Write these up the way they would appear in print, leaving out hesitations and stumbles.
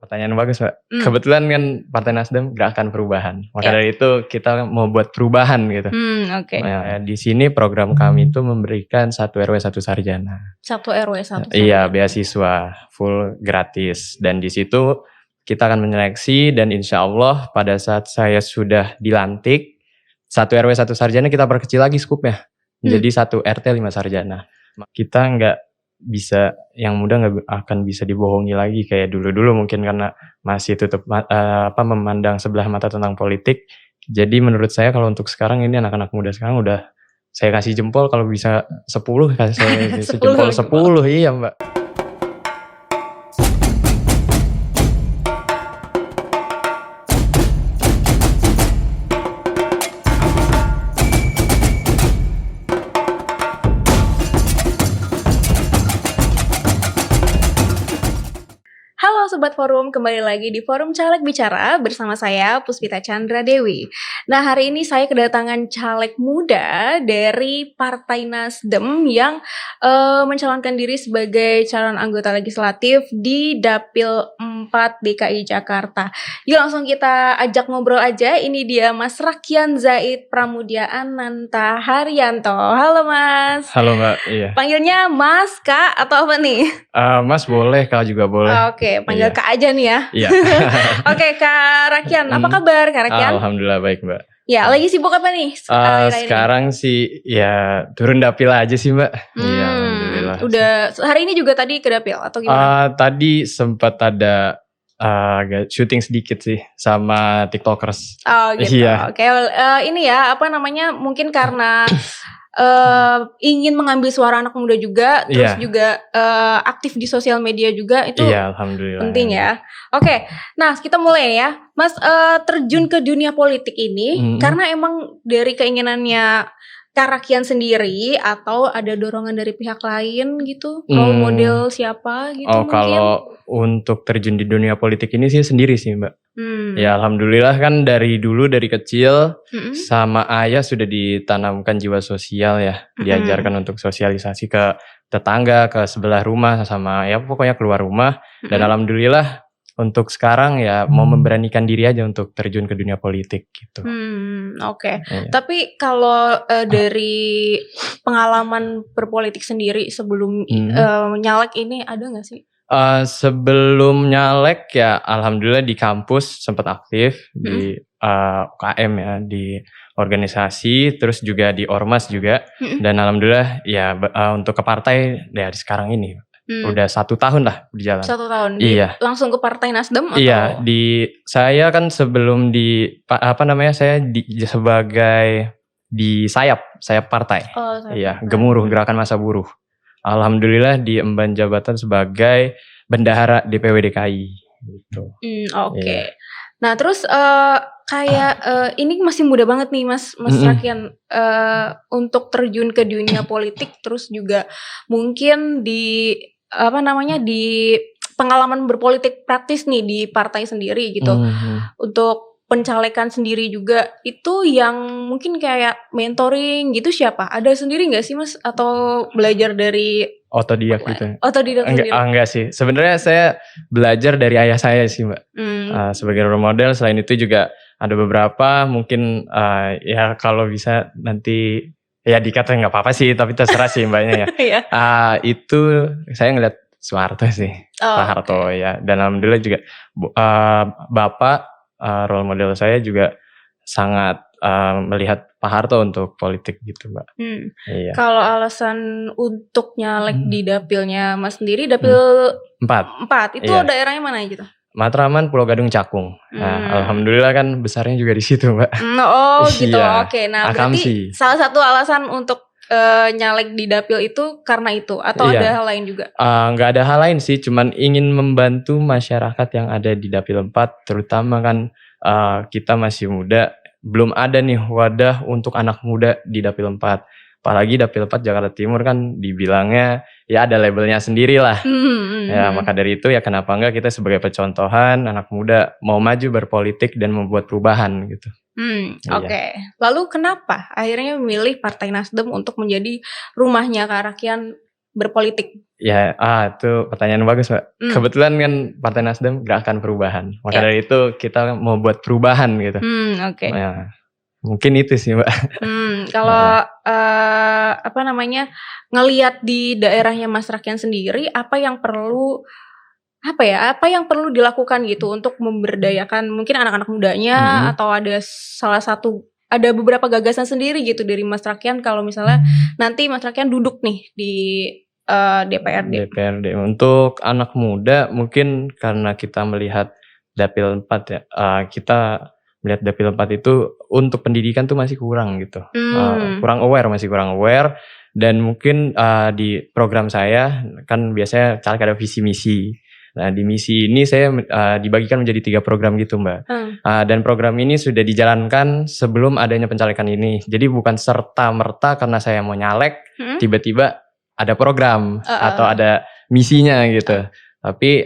Pertanyaan bagus, Mbak. Mmm. Kebetulan kan Partai Nasdem Gerakan Perubahan. Maka Iya. dari itu kita mau buat perubahan gitu. Oke. Nah, di sini program kami itu memberikan 1 RW 1 sarjana. 1 RW 1 Iya, sarjana. beasiswa full gratis. Dan di situ kita akan menyeleksi dan insya Allah pada saat saya sudah dilantik 1 RW 1 sarjana kita perkecil lagi skupnya. Jadi 1 RT 5 sarjana. Kita nggak bisa, yang muda nggak akan bisa dibohongi lagi kayak dulu-dulu mungkin karena masih tutup memandang sebelah mata tentang politik. Jadi menurut saya kalau untuk sekarang ini anak-anak muda sekarang udah saya kasih jempol, kalau bisa 10 kasih saya kasih jempol 10. Iya, Mbak. Halo Sobat Forum, kembali lagi di Forum Caleg Bicara bersama saya Puspita Chandra Dewi. Nah, hari ini saya kedatangan caleg muda dari Partai Nasdem yang mencalonkan diri sebagai calon anggota legislatif di Dapil 4 DKI Jakarta. Yuk langsung kita ajak ngobrol aja. Ini dia Mas Rakian Zaid Pramudia Ananta Haryanto. Halo Mas. Halo Mbak, iya. Panggilnya Mas, Kak, atau apa nih? Mas boleh, Kak juga boleh. Oke, panggil Kak aja nih ya. Iya. Oke, Kak Rakian, apa kabar Kak Rakian? Alhamdulillah baik, Mbak. Ya, lagi sibuk apa nih? Sekarang sih ya turun dapil aja sih, Mbak. Iya, alhamdulillah. Udah hari ini juga tadi ke dapil atau gimana? Tadi sempat ada syuting sedikit sih sama TikTokers. Oh gitu. Iya. Oke, ini ya apa namanya? Mungkin karena ingin mengambil suara anak muda juga, terus juga aktif di sosial media juga, itu alhamdulillah. Penting ya. Oke, nah kita mulai ya, Mas. Terjun ke dunia politik ini karena emang dari keinginannya Kak Rakian sendiri atau ada dorongan dari pihak lain gitu? Role model siapa gitu mungkin? Kalau untuk terjun di dunia politik ini sih sendiri sih, Mbak. Ya alhamdulillah kan dari dulu dari kecil sama ayah sudah ditanamkan jiwa sosial ya, diajarkan untuk sosialisasi ke tetangga, ke sebelah rumah, sama ya pokoknya keluar rumah. Dan alhamdulillah untuk sekarang ya mau memberanikan diri aja untuk terjun ke dunia politik gitu. Oke. Tapi kalau dari pengalaman berpolitik sendiri sebelum nyalek ini ada nggak sih? Sebelum nyalek ya alhamdulillah di kampus sempat aktif di UKM ya, di organisasi, terus juga di ormas juga. Dan alhamdulillah ya untuk ke partai dari sekarang ini udah 1 tahun lah berjalan. 1 tahun. Iya. Langsung ke Partai Nasdem atau? Iya, saya kan sebelum saya sebagai di sayap partai. Iya, Gemuruh, Gerakan Massa Buruh. Alhamdulillah diemban jabatan sebagai bendahara DPW DKI gitu. Oke. Iya. Nah, terus ini masih muda banget nih Mas Rakian untuk terjun ke dunia politik, terus juga mungkin di pengalaman berpolitik praktis nih di partai sendiri gitu. Untuk pencalekan sendiri juga itu yang mungkin kayak mentoring gitu siapa? Ada sendiri nggak sih Mas atau belajar dari otodidak gitu? Otodidak sendiri? Enggak sih. Sebenarnya saya belajar dari ayah saya sih, Mbak. Sebagai role model. Selain itu juga ada beberapa mungkin ya kalau bisa nanti ya dikata nggak apa-apa sih, tapi terserah sih Mbaknya ya. Itu saya ngeliat Soeharto sih, Pak Harto ya. Dan alhamdulillah juga Bapak role model saya juga sangat melihat Pak Harto untuk politik gitu, Mbak. Iya. Kalau alasan untuk nyalek di dapilnya Mas sendiri, dapil 4 itu daerahnya mana gitu? Matraman, Pulau Gadung, Cakung. Nah, alhamdulillah kan besarnya juga di situ, Mbak. Gitu. Iya. Oke, nah berarti salah satu alasan untuk nyalek di dapil itu karena itu atau ada hal lain juga? Nggak ada hal lain sih, cuman ingin membantu masyarakat yang ada di dapil 4, terutama kan kita masih muda, belum ada nih wadah untuk anak muda di dapil 4. Apalagi dapil 4 Jakarta Timur kan dibilangnya ya ada labelnya sendiri lah. Ya maka dari itu ya kenapa enggak kita sebagai percontohan anak muda mau maju berpolitik dan membuat perubahan gitu. Oke. Lalu kenapa akhirnya memilih Partai Nasdem untuk menjadi rumahnya Kak Rakian berpolitik? Ya, itu pertanyaan bagus, Mbak. Kebetulan kan Partai Nasdem Gerakan Perubahan. Maka dari itu kita mau buat perubahan gitu. Oke. Nah, mungkin itu sih, Mbak. Kalau ngelihat di daerahnya Mas Rakyan sendiri, apa yang perlu dilakukan gitu untuk memberdayakan mungkin anak-anak mudanya, atau ada beberapa gagasan sendiri gitu dari Mas Rakyan kalau misalnya nanti Mas Rakyan duduk nih di DPRD. Untuk anak muda mungkin karena kita melihat Dapil 4 ya, kita melihat Dapil 4 itu untuk pendidikan tuh masih kurang gitu. Kurang aware dan mungkin di program saya kan biasanya caleg ada visi misi. Nah, di misi ini saya dibagikan menjadi 3 program gitu, Mbak. Dan program ini sudah dijalankan sebelum adanya pencalekan ini. Jadi bukan serta-merta karena saya mau nyalek tiba-tiba ada program atau ada misinya gitu. Tapi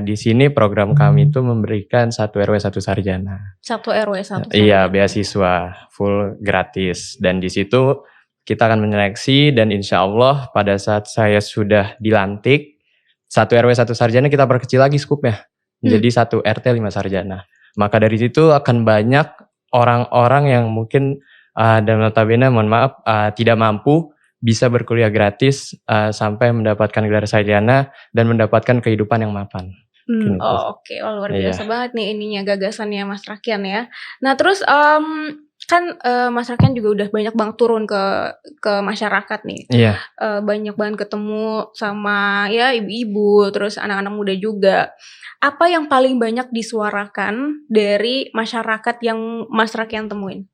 di sini program kami itu memberikan 1 RW 1 sarjana. 1 RW 1 sarjana. Iya, beasiswa full gratis. Dan di situ kita akan menyeleksi dan insya Allah pada saat saya sudah dilantik 1 RW 1 sarjana kita perkecil lagi skupnya. Jadi 1 RT 5 sarjana. Maka dari situ akan banyak orang-orang yang mungkin dan notabene mohon maaf tidak mampu bisa berkuliah gratis sampai mendapatkan gelar sarjana dan mendapatkan kehidupan yang mapan. Oke, luar biasa banget nih ininya gagasannya Mas Rakyan ya. Nah terus kan Mas Rakyan juga udah banyak banget turun ke masyarakat nih. Iya. Banyak banget ketemu sama ya ibu-ibu, terus anak-anak muda juga. Apa yang paling banyak disuarakan dari masyarakat yang Mas Rakyan temuin?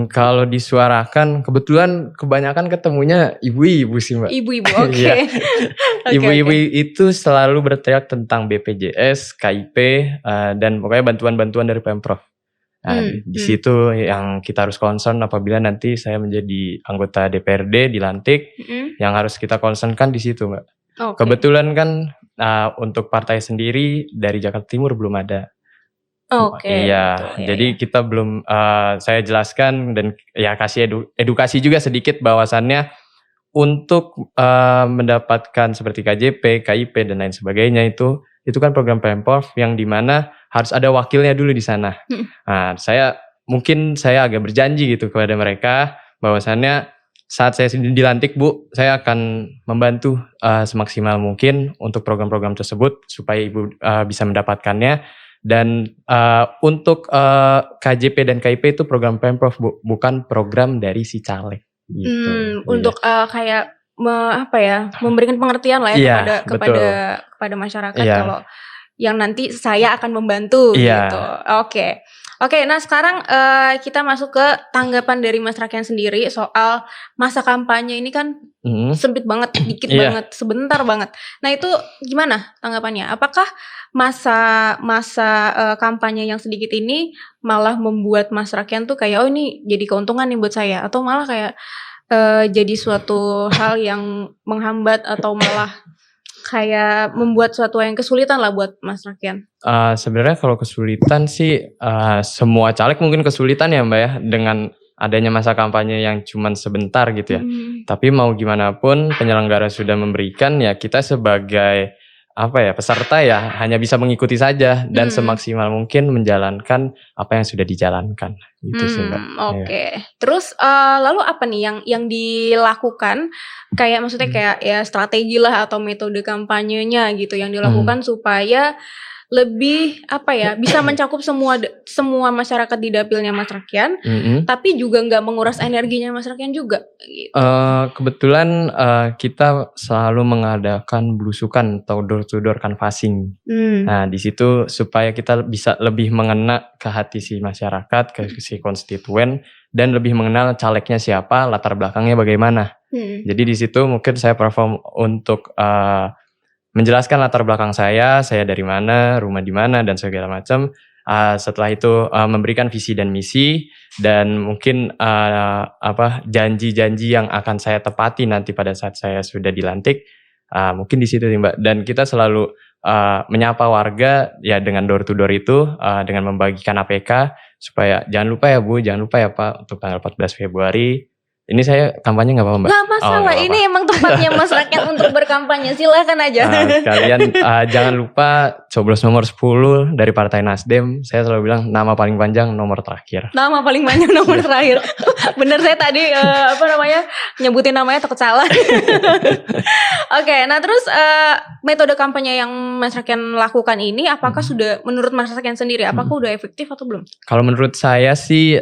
Kalau disuarakan, kebetulan kebanyakan ketemunya ibu-ibu sih, Mbak. Ibu-ibu, oke. Ibu-ibu itu selalu berteriak tentang BPJS, KIP, dan pokoknya bantuan-bantuan dari Pemprov. Nah, di situ yang kita harus concern apabila nanti saya menjadi anggota DPRD dilantik, yang harus kita concernkan di situ, Mbak. Kebetulan kan untuk partai sendiri dari Jakarta Timur belum ada. Iya, jadi kita belum saya jelaskan dan ya kasih edukasi juga sedikit bahwasannya untuk mendapatkan seperti KJP, KIP dan lain sebagainya itu kan program Pemprov yang dimana harus ada wakilnya dulu di sana. Nah, saya agak berjanji gitu kepada mereka bahwasannya saat saya dilantik Bu, saya akan membantu semaksimal mungkin untuk program-program tersebut supaya Ibu bisa mendapatkannya. Dan untuk KJP dan KIP itu program Pemprov Bu, bukan program dari si caleg gitu. Untuk kayak memberikan pengertian lah ya kepada masyarakat kalau yang nanti saya akan membantu gitu. Oke, nah sekarang kita masuk ke tanggapan dari Mas Rakyan sendiri soal masa kampanye ini kan sempit banget, dikit banget, sebentar banget. Nah itu gimana tanggapannya? Apakah masa kampanye yang sedikit ini malah membuat Mas Rakyan tuh kayak ini jadi keuntungan nih buat saya, atau malah kayak jadi suatu hal yang menghambat atau malah kayak membuat suatu yang kesulitan lah buat Mas Rakyan? Sebenarnya kalau kesulitan sih semua caleg mungkin kesulitan ya Mbak ya dengan adanya masa kampanye yang cuman sebentar gitu ya. Tapi mau gimana pun penyelenggara sudah memberikan, ya kita sebagai peserta ya hanya bisa mengikuti saja dan semaksimal mungkin menjalankan apa yang sudah dijalankan gitu sih Mbak. Oke. Terus lalu apa nih yang dilakukan, kayak maksudnya kayak ya strategi lah atau metode kampanyenya gitu yang dilakukan supaya lebih bisa mencakup semua masyarakat di dapilnya Mas Rakyan, tapi juga nggak menguras energinya Mas Rakyan juga gitu. Kebetulan kita selalu mengadakan belusukan atau door to door canvassing. Nah di situ supaya kita bisa lebih mengena ke hati si masyarakat, ke si konstituen, dan lebih mengenal calegnya siapa, latar belakangnya bagaimana. Jadi di situ mungkin saya perform untuk menjelaskan latar belakang saya dari mana, rumah di mana, dan segala macam. Setelah itu memberikan visi dan misi, dan mungkin janji-janji yang akan saya tepati nanti pada saat saya sudah dilantik. Mungkin di situ sih Mbak. Dan kita selalu menyapa warga ya dengan door to door itu, dengan membagikan APK supaya jangan lupa ya Bu, jangan lupa ya Pak untuk tanggal 14 Februari Ini saya kampanye nggak apa-apa Mbak? Nggak masalah, nggak ini apa-apa. emang tempatnya Mas Rakyat untuk berkampanye, silahkan aja. Kalian jangan lupa coblos nomor 10 dari Partai Nasdem. Saya selalu bilang nama paling panjang nomor terakhir. Nama paling banyak nomor terakhir. Bener, saya tadi nyebutin namanya takut salah. Oke, nah terus metode kampanye yang Mas Rakyat lakukan ini apakah sudah, menurut Mas Rakyat sendiri, apakah udah efektif atau belum? Kalau menurut saya sih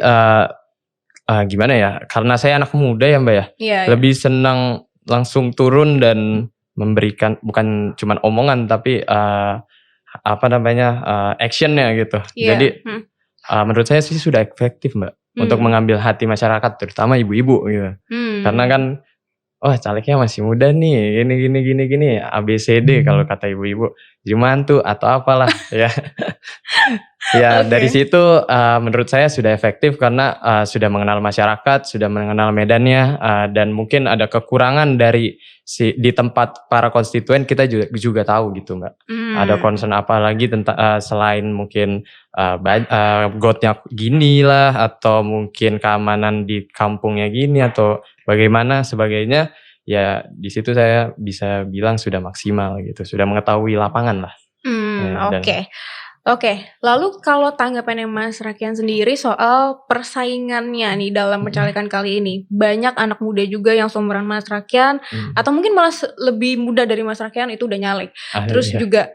gimana ya? Karena saya anak muda ya Mbak ya. Iya. Lebih senang langsung turun dan memberikan bukan cuman omongan tapi actionnya gitu. Iya. Jadi menurut saya sih sudah efektif Mbak untuk mengambil hati masyarakat, terutama ibu-ibu gitu. Karena kan calegnya masih muda nih, gini ABCD kalau kata ibu-ibu, jadi mantu atau apalah ya. Ya dari situ menurut saya sudah efektif karena sudah mengenal masyarakat, sudah mengenal medannya, dan mungkin ada kekurangan dari di tempat para konstituen kita juga tahu gitu Mbak. Ada concern apa lagi tentang selain mungkin gotnya gini lah, atau mungkin keamanan di kampungnya gini atau bagaimana sebagainya. Ya di situ saya bisa bilang sudah maksimal gitu, sudah mengetahui lapangan lah. Oke, lalu kalau tanggapannya Mas Rakyat sendiri soal persaingannya nih dalam pencalekan kali ini, banyak anak muda juga yang seumuran Mas Rakyat, atau mungkin malah lebih muda dari Mas Rakyat itu udah nyalek. Terus juga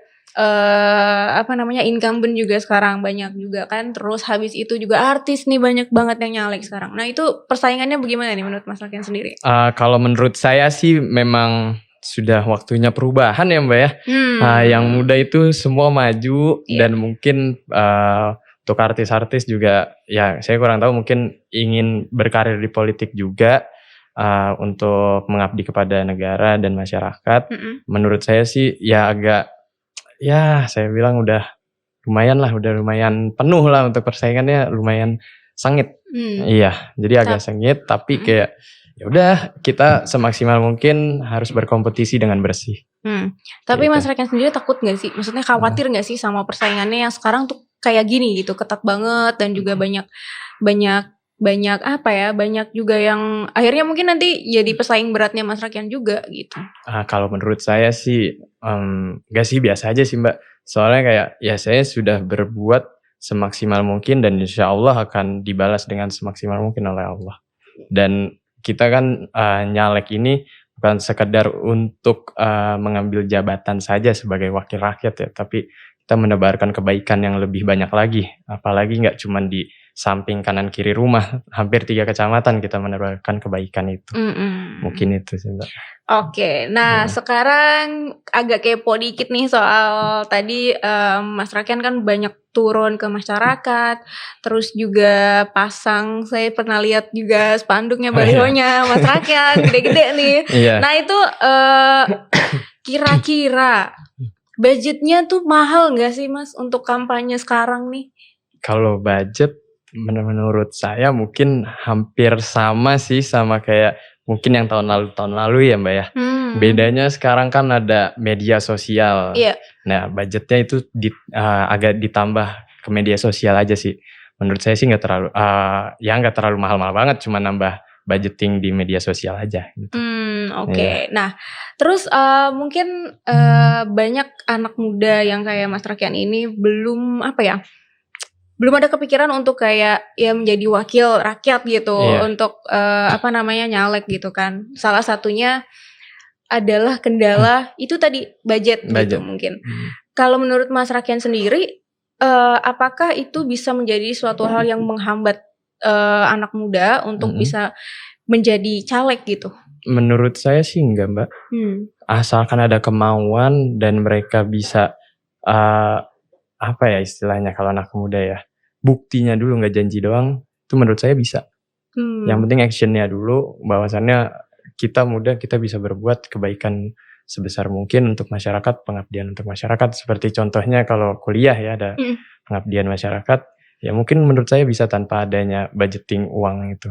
incumbent juga sekarang banyak juga kan. Terus habis itu juga artis nih banyak banget yang nyalek sekarang. Nah itu persaingannya bagaimana nih menurut Mas Rakyat sendiri? Kalau menurut saya sih memang sudah waktunya perubahan ya Mbak ya. Yang muda itu semua maju, dan mungkin untuk artis-artis juga ya saya kurang tahu, mungkin ingin berkarir di politik juga untuk mengabdi kepada negara dan masyarakat. Menurut saya sih ya saya bilang udah lumayan penuh lah, untuk persaingannya lumayan sengit. Iya, jadi agak sengit, tapi kayak ya udah kita semaksimal mungkin harus berkompetisi dengan bersih. Tapi gitu. Mas Rakyat sendiri takut nggak sih? Maksudnya khawatir nggak sih sama persaingannya yang sekarang tuh kayak gini gitu, ketat banget, dan juga banyak juga yang akhirnya mungkin nanti jadi pesaing beratnya Mas Rakyat juga gitu. Kalau menurut saya sih nggak sih, biasa aja sih Mbak. Soalnya kayak ya saya sudah berbuat semaksimal mungkin, dan insya Allah akan dibalas dengan semaksimal mungkin oleh Allah. Dan kita kan nyalek ini bukan sekedar untuk mengambil jabatan saja sebagai wakil rakyat ya, tapi kita menebarkan kebaikan yang lebih banyak lagi. Apalagi nggak cuma di samping kanan kiri rumah, hampir 3 kecamatan kita menebarkan kebaikan itu. Mungkin itu sih Mbak. Oke, nah sekarang agak kepo dikit nih soal tadi Mas Rakyat kan banyak turun ke masyarakat, terus juga pasang, saya pernah lihat juga spanduknya, balihonya Mas Rakyat gede-gede nih. Nah itu kira-kira budgetnya tuh mahal nggak sih Mas untuk kampanye sekarang nih? Kalau budget menurut saya mungkin hampir sama sih, sama kayak mungkin yang tahun lalu ya Mbak ya. Bedanya sekarang kan ada media sosial. Nah budgetnya itu agak ditambah ke media sosial aja sih. Menurut saya sih nggak terlalu mahal-mahal banget, cuma nambah budgeting di media sosial aja gitu. Nah terus mungkin banyak anak muda yang kayak Mas Rakyat ini belum ada kepikiran untuk kayak ya menjadi wakil rakyat gitu, untuk nyalek gitu kan. Salah satunya adalah kendala itu tadi budget. Gitu mungkin. Kalau menurut Mas Rakyat sendiri, apakah itu bisa menjadi suatu hal yang menghambat anak muda untuk bisa menjadi caleg gitu? Menurut saya sih enggak Mbak. Asalkan ada kemauan dan mereka bisa istilahnya kalau anak muda ya, buktinya dulu, nggak janji doang, itu menurut saya bisa. Yang penting actionnya dulu, bahwasannya kita muda, kita bisa berbuat kebaikan sebesar mungkin untuk masyarakat, pengabdian untuk masyarakat. Seperti contohnya kalau kuliah ya ada pengabdian masyarakat, ya mungkin menurut saya bisa tanpa adanya budgeting uang itu.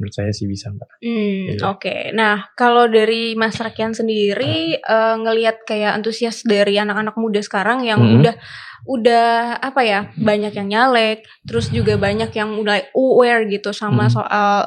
Menurut saya sih bisa, Mbak. Iya. Oke. Nah, kalau dari Mas Rakian sendiri ngelihat kayak antusias dari anak-anak muda sekarang yang udah apa ya, banyak yang nyalek, terus juga banyak yang mulai aware gitu sama soal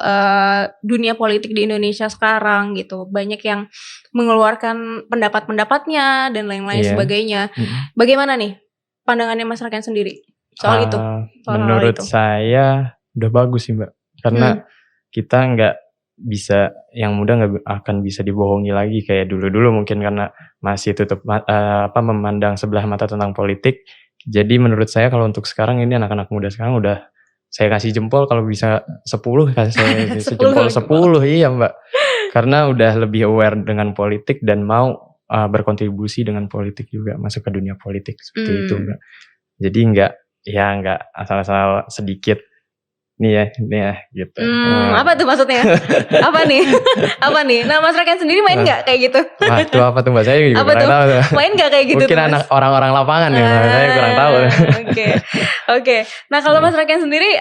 dunia politik di Indonesia sekarang gitu. Banyak yang mengeluarkan pendapat-pendapatnya dan lain-lain sebagainya. Bagaimana nih pandangannya Mas Rakian sendiri soal itu? Soal Menurut itu. saya udah bagus sih, Mbak. Karena kita nggak bisa, yang muda nggak akan bisa dibohongi lagi kayak dulu-dulu mungkin karena masih tutup memandang sebelah mata tentang politik. Jadi menurut saya kalau untuk sekarang ini anak-anak muda sekarang udah saya kasih jempol, kalau bisa 10 kasih saya jempol 10, iya Mbak. Karena udah lebih aware dengan politik dan mau berkontribusi dengan politik juga, masuk ke dunia politik seperti itu Mbak. Jadi nggak asal-asal sedikit nih ya gitu. Apa tuh maksudnya? Apa nih? Nah Mas Rakian sendiri main nggak kayak gitu? Itu apa tuh Mbak? Saya juga kurang tahu. Main nggak kayak gitu? Mungkin anak orang-orang lapangan ya, saya kurang tahu. Oke. Nah kalau Mas Rakian sendiri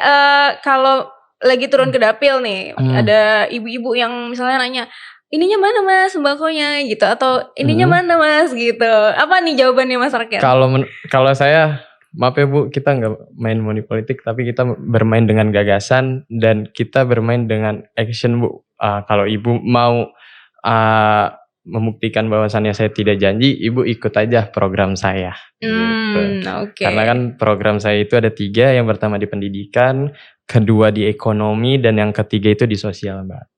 kalau lagi turun ke dapil nih, ada ibu-ibu yang misalnya nanya, ininya mana Mas sembakonya gitu, atau ininya mana Mas gitu. Apa nih jawabannya Mas Rakian? Kalau saya, maaf ya Bu, kita nggak main money politik, tapi kita bermain dengan gagasan dan kita bermain dengan action Bu. Kalau Ibu mau membuktikan bahwasannya saya tidak janji, Ibu ikut aja program saya. Gitu. Karena kan program saya itu ada 3, yang pertama di pendidikan, kedua di ekonomi, dan yang ketiga itu di sosial Mbak.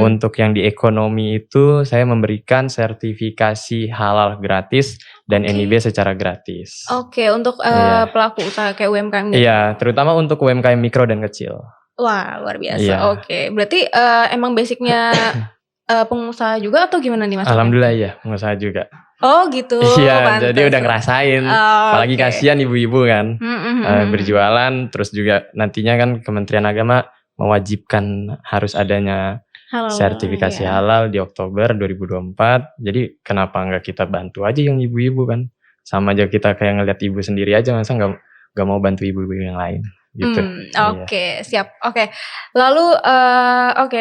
Untuk yang di ekonomi itu saya memberikan sertifikasi halal gratis dan NIB secara gratis. Untuk pelaku usaha kayak UMKM gitu? Iya, terutama untuk UMKM mikro dan kecil. Wah, luar biasa. Berarti emang basicnya pengusaha juga atau gimana nih Mas? Alhamdulillah ya, pengusaha juga. Oh gitu. Iya, jadi udah ngerasain. Apalagi kasihan ibu-ibu kan, berjualan, terus juga nantinya kan Kementerian Agama mewajibkan harus adanya sertifikasi halal di Oktober 2024. Jadi kenapa nggak kita bantu aja yang ibu-ibu kan? Sama aja kita kayak ngeliat ibu sendiri aja, masa nggak mau bantu ibu-ibu yang lain gitu. Siap. Lalu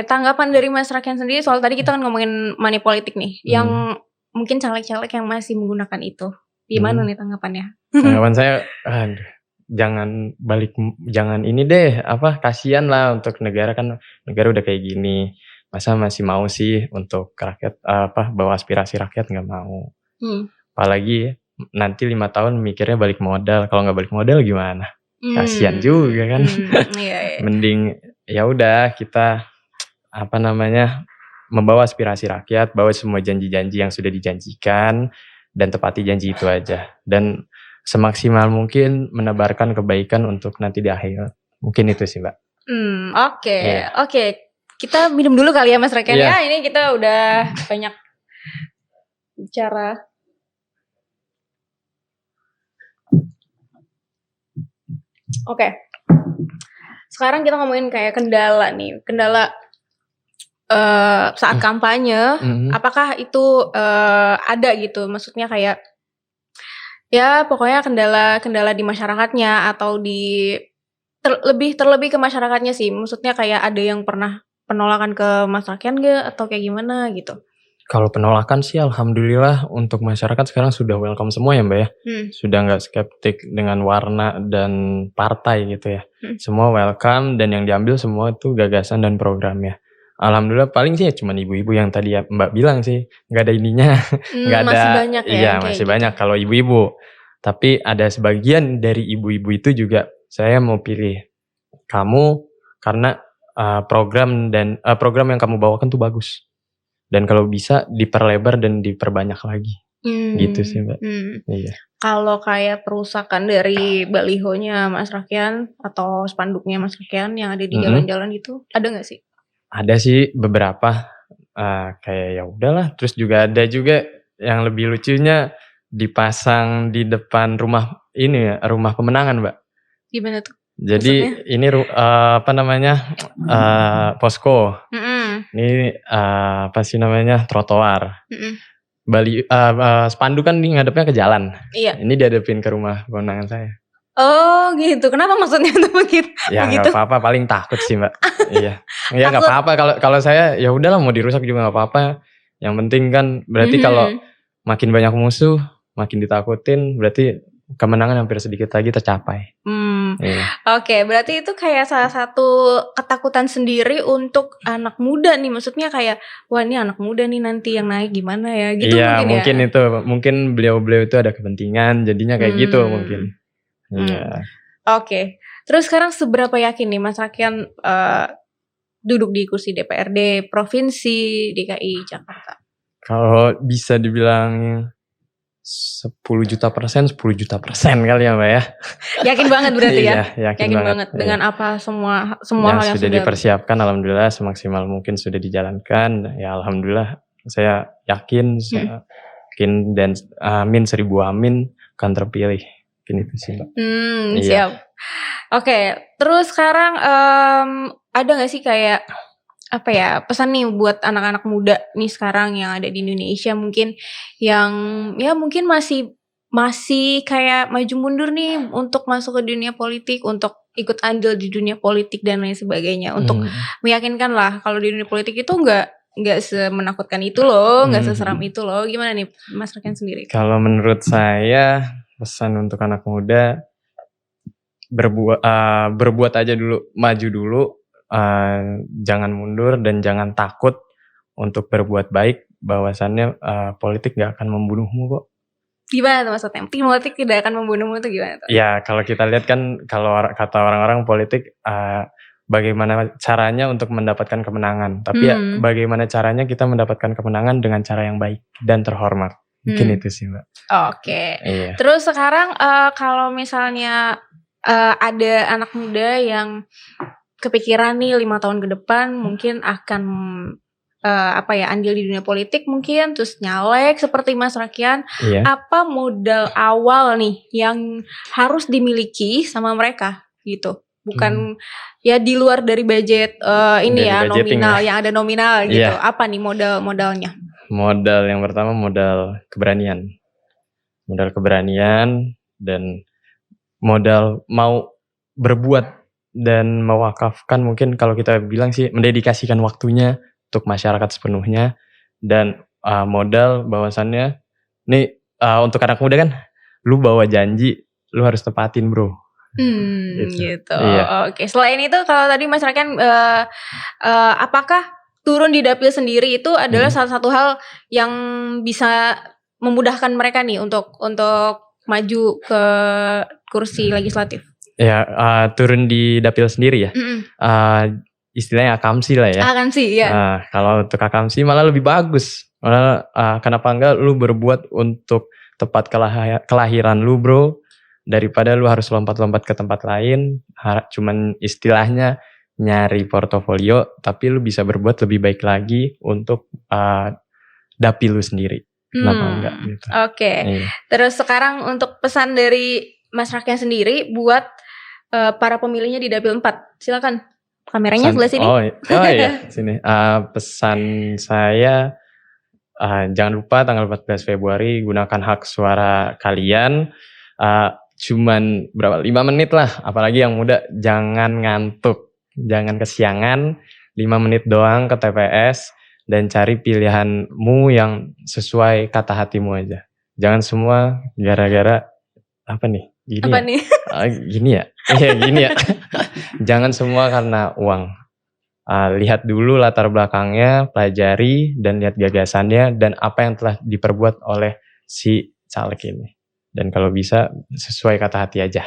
tanggapan dari Mas Rakian sendiri soal tadi kita kan ngomongin money politik nih, yang mungkin caleg-caleg yang masih menggunakan itu. Gimana nih tanggapannya? Tanggapan saya, jangan ini deh, kasihan lah untuk negara, kan negara udah kayak gini. Masa masih mau sih untuk rakyat bawa aspirasi rakyat, nggak mau. Apalagi nanti 5 tahun mikirnya balik modal. Kalau nggak balik modal gimana? Kasihan juga kan. Mending ya udah kita membawa aspirasi rakyat, bawa semua janji-janji yang sudah dijanjikan dan tepati janji itu aja. Dan semaksimal mungkin menebarkan kebaikan untuk nanti di akhir. Mungkin itu sih Mbak. Oke. Kita minum dulu kali ya Mas Rakian ya. Ini kita udah banyak bicara. Oke. Sekarang kita ngomongin kayak kendala nih. Kendala saat kampanye. Apakah itu ada gitu? Maksudnya kayak ya pokoknya kendala di masyarakatnya atau terlebih ke masyarakatnya sih. Maksudnya kayak ada yang pernah penolakan ke Mas Rakian gak atau kayak gimana gitu? Kalau penolakan sih alhamdulillah untuk masyarakat sekarang sudah welcome semua ya Mbak ya. Sudah gak skeptik dengan warna dan partai gitu ya. Semua welcome dan yang diambil semua itu gagasan dan programnya. Alhamdulillah paling sih cuma ibu-ibu yang tadi ya Mbak bilang sih, gak ada ininya. Gak ada, masih banyak ya? Iya masih banyak kalau ibu-ibu. Tapi ada sebagian dari ibu-ibu itu juga saya mau pilih kamu karena program yang kamu bawakan tuh bagus. Dan kalau bisa diperlebar dan diperbanyak lagi. Gitu sih Mbak. Iya. Kalau kayak perusakan dari balihonya Mas Rakian atau spanduknya Mas Rakian yang ada di jalan-jalan itu, ada gak sih? Ada sih beberapa, kayak ya udahlah. Terus juga ada juga yang lebih lucunya dipasang di depan rumah ini ya, rumah pemenangan Mbak. Gimana tuh? Jadi maksudnya? Ini posko. Ini trotoar. Spanduk kan ngadepnya ke jalan. Iya. Ini dihadapin ke rumah pemenangan saya. Oh gitu, kenapa maksudnya tuh begitu? Ya nggak apa-apa, paling takut sih Mbak. Iya, ya nggak Takut. apa-apa kalau saya ya udahlah mau dirusak juga nggak apa-apa. Yang penting kan berarti kalau makin banyak musuh, makin ditakutin, berarti kemenangan hampir sedikit lagi tercapai. Iya. Oke, berarti itu kayak salah satu ketakutan sendiri untuk anak muda nih. Maksudnya kayak, wah ini anak muda nih nanti yang naik gimana ya? Gitu Iya, mungkin ya. itu mungkin beliau-beliau itu ada kepentingan, jadinya kayak gitu mungkin. Iya. Oke. Terus sekarang seberapa yakin nih Mas Rakian duduk di kursi DPRD Provinsi DKI Jakarta? Kalau bisa dibilang 10 juta persen kali ya Mbak ya. Yakin banget berarti ya? Iya, yakin banget. Dengan apa semua hal yang sudah dipersiapkan, alhamdulillah semaksimal mungkin sudah dijalankan. Ya alhamdulillah saya yakin, dan amin 1000 amin akan terpilih. Mungkin itu sih Mbak. Siap. Oke, terus sekarang ada gak sih kayak apa ya, pesan nih buat anak-anak muda nih sekarang yang ada di Indonesia mungkin yang ya mungkin masih kayak maju mundur nih untuk masuk ke dunia politik, untuk ikut andil di dunia politik dan lain sebagainya, untuk meyakinkan lah kalau di dunia politik itu nggak semenakutkan itu loh, nggak seseram itu loh. Gimana nih Mas Rakian sendiri? Kalau menurut saya pesan untuk anak muda, berbuat aja dulu, maju dulu, jangan mundur dan jangan takut untuk berbuat baik. Bahwasannya politik gak akan membunuhmu kok. Gimana tuh maksudnya? Politik tidak akan membunuhmu tuh gimana tuh? Ya kalau kita lihat kan, kalau kata orang-orang politik bagaimana caranya untuk mendapatkan kemenangan. Tapi ya bagaimana caranya kita mendapatkan kemenangan dengan cara yang baik dan terhormat. Mungkin itu sih Mbak. Oke. Iya. Terus sekarang kalau misalnya ada anak muda yang kepikiran nih 5 tahun ke depan mungkin akan andil di dunia politik mungkin, terus nyalek seperti Mas Rakian, apa modal awal nih yang harus dimiliki sama mereka gitu? Bukan ya di luar dari budget nominal yang ada nominal gitu. Apa nih modalnya? Modal yang pertama modal keberanian. Modal keberanian dan modal mau berbuat dan mewakafkan, mungkin kalau kita bilang sih mendedikasikan waktunya untuk masyarakat sepenuhnya, dan modal bahwasannya nih untuk anak muda kan lu bawa janji lu harus tepatin bro. Gitu. Oke. Selain itu kalau tadi Mas Rakian apakah turun di dapil sendiri itu adalah salah satu hal yang bisa memudahkan mereka nih untuk maju ke kursi legislatif? Ya, turun di dapil sendiri ya. Istilahnya akamsi lah ya. Akamsi, ya. Kalau untuk akamsi malah lebih bagus. Malah kenapa enggak lu berbuat untuk tempat kelahiran lu bro, daripada lu harus lompat-lompat ke tempat lain, cuman istilahnya nyari portofolio, tapi lu bisa berbuat lebih baik lagi untuk dapil lu sendiri. Kenapa enggak gitu. Oke. Terus sekarang untuk pesan dari Mas Rakian sendiri buat para pemilihnya di dapil 4. Silakan. Kameranya sebelah sini. Oh iya, sini. Pesan saya jangan lupa tanggal 14 Februari gunakan hak suara kalian. Cuman 5 menit lah, apalagi yang muda jangan ngantuk, jangan kesiangan, 5 menit doang ke TPS dan cari pilihanmu yang sesuai kata hatimu aja. Jangan semua gara-gara apa nih? Gini ya. Iya gini ya. Jangan semua karena uang. Lihat dulu latar belakangnya, pelajari dan lihat gagasannya dan apa yang telah diperbuat oleh si caleg ini. Dan kalau bisa sesuai kata hati aja.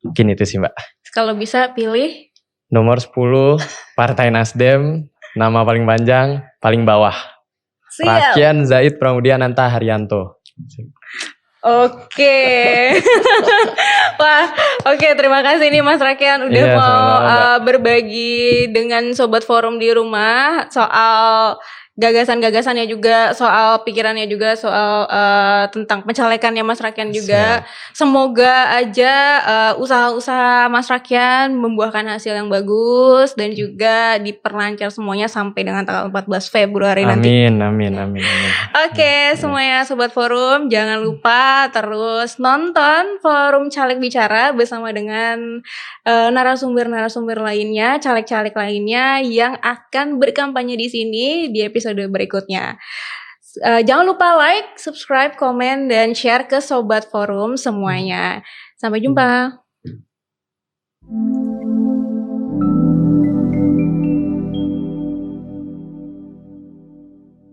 Mungkin itu sih Mbak. Kalau bisa pilih nomor 10 Partai Nasdem, nama paling panjang, paling bawah. Siap. Rakian Zaid Pramudiananta Haryanto. Oke. Wah, oke, terima kasih nih Mas Rakian udah mau berbagi dengan Sobat Forum di rumah soal gagasan-gagasannya juga, soal pikirannya juga, soal tentang pencalekannya Mas Rakyan juga. Semoga aja usaha-usaha Mas Rakyan membuahkan hasil yang bagus dan juga diperlancar semuanya sampai dengan tanggal 14 Februari nanti. Amin. Oke, semuanya Sobat Forum, jangan lupa terus nonton Forum Caleg Bicara bersama dengan narasumber-narasumber lainnya, caleg-caleg lainnya yang akan berkampanye di sini di episode berikutnya. Jangan lupa like, subscribe, komen, dan share ke Sobat Forum semuanya. Sampai jumpa.